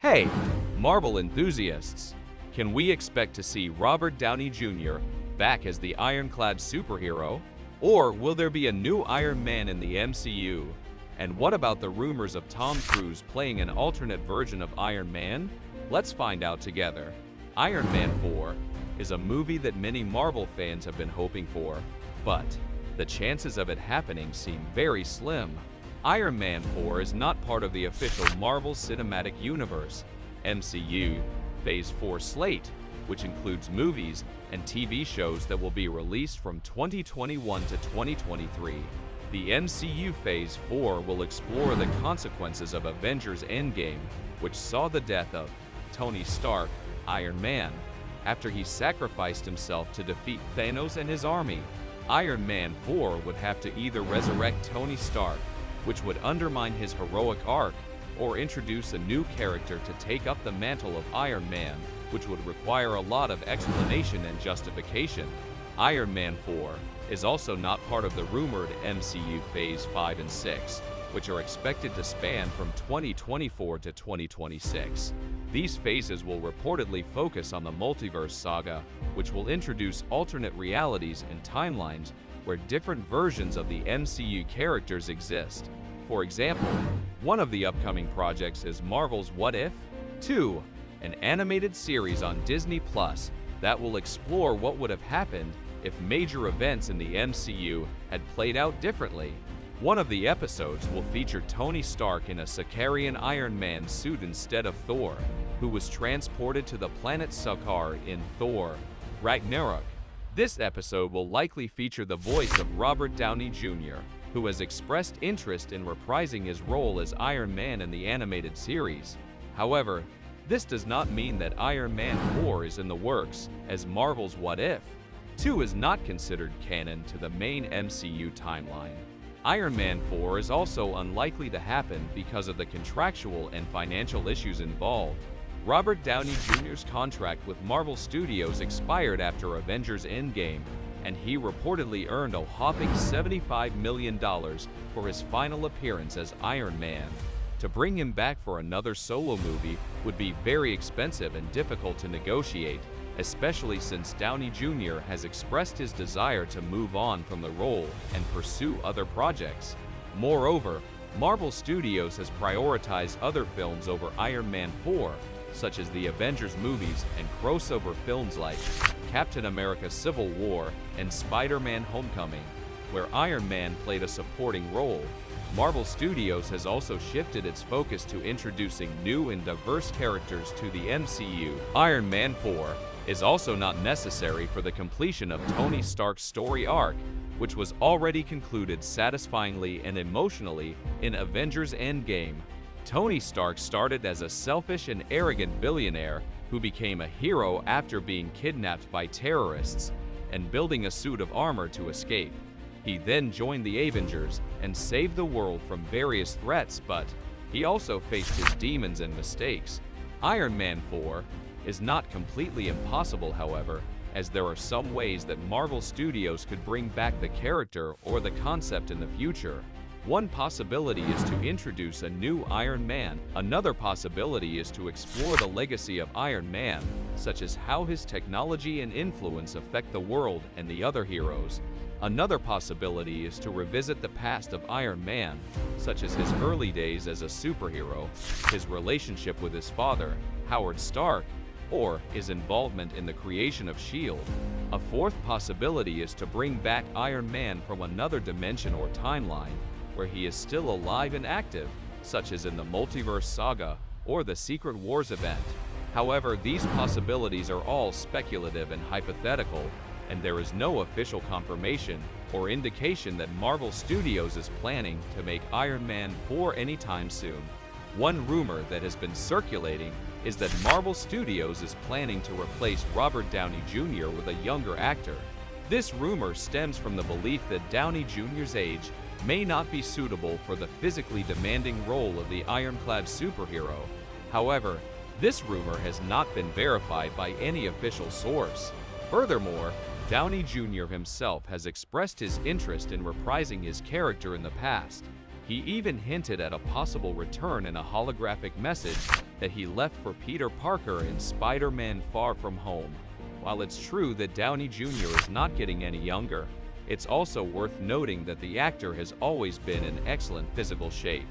Hey, Marvel enthusiasts! Can we expect to see Robert Downey Jr. back as the ironclad superhero? Or will there be a new Iron Man in the MCU? And what about the rumors of Tom Cruise playing an alternate version of Iron Man? Let's find out together. Iron Man 4 is a movie that many Marvel fans have been hoping for, but the chances of it happening seem very slim. Iron Man 4 is not part of the official Marvel Cinematic Universe (MCU) Phase 4 slate, which includes movies and TV shows that will be released from 2021 to 2023. The MCU Phase 4 will explore the consequences of Avengers Endgame, which saw the death of Tony Stark, Iron Man, after he sacrificed himself to defeat Thanos and his army. Iron Man 4 would have to either resurrect Tony Stark, which would undermine his heroic arc, or introduce a new character to take up the mantle of Iron Man, which would require a lot of explanation and justification. Iron Man 4 is also not part of the rumored MCU Phase 5 and 6, which are expected to span from 2024 to 2026. These phases will reportedly focus on the multiverse saga, which will introduce alternate realities and timelines where different versions of the MCU characters exist. For example, one of the upcoming projects is Marvel's What If? 2, an animated series on Disney Plus that will explore what would have happened if major events in the MCU had played out differently. One of the episodes will feature Tony Stark in a Sakaarian Iron Man suit instead of Thor, who was transported to the planet Sakaar in Thor: Ragnarok. This episode will likely feature the voice of Robert Downey Jr., who has expressed interest in reprising his role as Iron Man in the animated series. However, this does not mean that Iron Man 4 is in the works, as Marvel's What If? 2 is not considered canon to the main MCU timeline. Iron Man 4 is also unlikely to happen because of the contractual and financial issues involved. Robert Downey Jr.'s contract with Marvel Studios expired after Avengers Endgame, and he reportedly earned a whopping $75 million for his final appearance as Iron Man. To bring him back for another solo movie would be very expensive and difficult to negotiate, especially since Downey Jr. has expressed his desire to move on from the role and pursue other projects. Moreover, Marvel Studios has prioritized other films over Iron Man 4, such as the Avengers movies and crossover films like Captain America: Civil War and Spider-Man: Homecoming, where Iron Man played a supporting role. Marvel Studios has also shifted its focus to introducing new and diverse characters to the MCU. Iron Man 4 is also not necessary for the completion of Tony Stark's story arc, which was already concluded satisfyingly and emotionally in Avengers Endgame. Tony Stark started as a selfish and arrogant billionaire who became a hero after being kidnapped by terrorists and building a suit of armor to escape. He then joined the Avengers and saved the world from various threats, but he also faced his demons and mistakes. Iron Man 4 is not completely impossible, however, as there are some ways that Marvel Studios could bring back the character or the concept in the future. One possibility is to introduce a new Iron Man. Another possibility is to explore the legacy of Iron Man, such as how his technology and influence affect the world and the other heroes. Another possibility is to revisit the past of Iron Man, such as his early days as a superhero, his relationship with his father, Howard Stark, or his involvement in the creation of S.H.I.E.L.D. A fourth possibility is to bring back Iron Man from another dimension or timeline, where he is still alive and active, such as in the Multiverse Saga or the Secret Wars event. However, these possibilities are all speculative and hypothetical, and there is no official confirmation or indication that Marvel Studios is planning to make Iron Man 4 anytime soon. One rumor that has been circulating is that Marvel Studios is planning to replace Robert Downey Jr. with a younger actor. This rumor stems from the belief that Downey Jr.'s age may not be suitable for the physically demanding role of the ironclad superhero. However, this rumor has not been verified by any official source. Furthermore, Downey Jr. himself has expressed his interest in reprising his character in the past. He even hinted at a possible return in a holographic message that he left for Peter Parker in Spider-Man Far From Home. While it's true that Downey Jr. is not getting any younger, it's also worth noting that the actor has always been in excellent physical shape.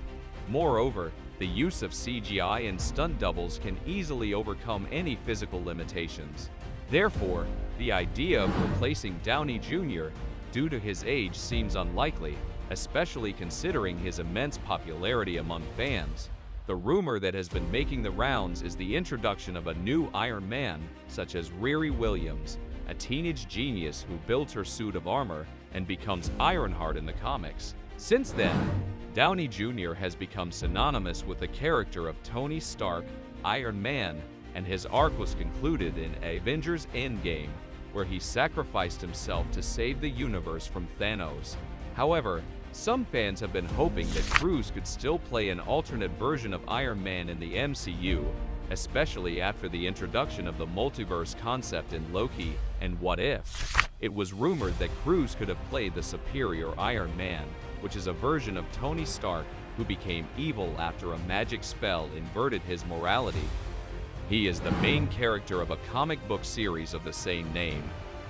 Moreover, the use of CGI and stunt doubles can easily overcome any physical limitations. Therefore, the idea of replacing Downey Jr. due to his age seems unlikely, especially considering his immense popularity among fans. The rumor that has been making the rounds is the introduction of a new Iron Man, such as Riri Williams, a teenage genius who builds her suit of armor and becomes Ironheart in the comics. Since then, Downey Jr. has become synonymous with the character of Tony Stark, Iron Man, and his arc was concluded in Avengers Endgame, where he sacrificed himself to save the universe from Thanos. However, some fans have been hoping that Cruise could still play an alternate version of Iron Man in the MCU, especially after the introduction of the multiverse concept in Loki and What If. It was rumored that Cruise could have played the superior Iron Man, which is a version of Tony Stark who became evil after a magic spell inverted his morality. He is the main character of a comic book series of the same name,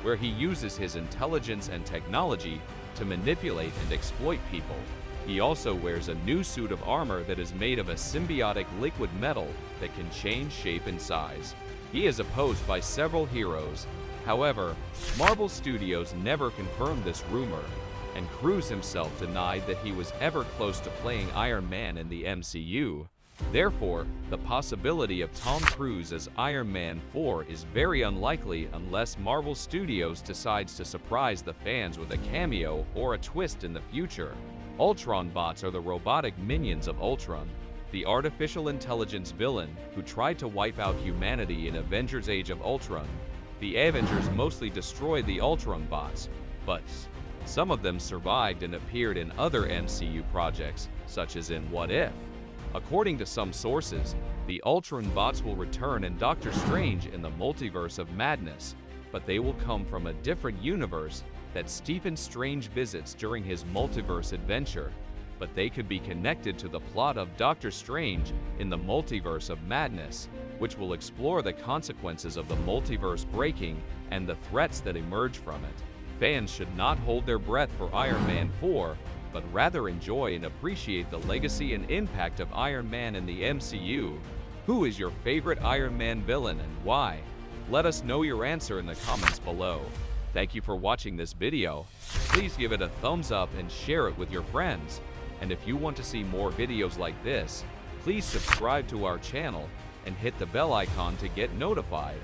where he uses his intelligence and technology to manipulate and exploit people. He also wears a new suit of armor that is made of a symbiotic liquid metal that can change shape and size. He is opposed by several heroes. However, Marvel Studios never confirmed this rumor, and Cruise himself denied that he was ever close to playing Iron Man in the MCU. Therefore, the possibility of Tom Cruise as Iron Man 4 is very unlikely unless Marvel Studios decides to surprise the fans with a cameo or a twist in the future. Ultron bots are the robotic minions of Ultron, the artificial intelligence villain who tried to wipe out humanity in Avengers Age of Ultron. The Avengers mostly destroyed the Ultron bots, but some of them survived and appeared in other MCU projects, such as in What If. According to some sources, the Ultron bots will return in Doctor Strange in the Multiverse of Madness, but they will come from a different universe that Stephen Strange visits during his multiverse adventure, but they could be connected to the plot of Doctor Strange in the Multiverse of Madness, which will explore the consequences of the multiverse breaking and the threats that emerge from it. Fans should not hold their breath for Iron Man 4, but rather enjoy and appreciate the legacy and impact of Iron Man in the MCU. Who is your favorite Iron Man villain and why? Let us know your answer in the comments below. Thank you for watching this video. Please give it a thumbs up and share it with your friends. And if you want to see more videos like this, please subscribe to our channel and hit the bell icon to get notified.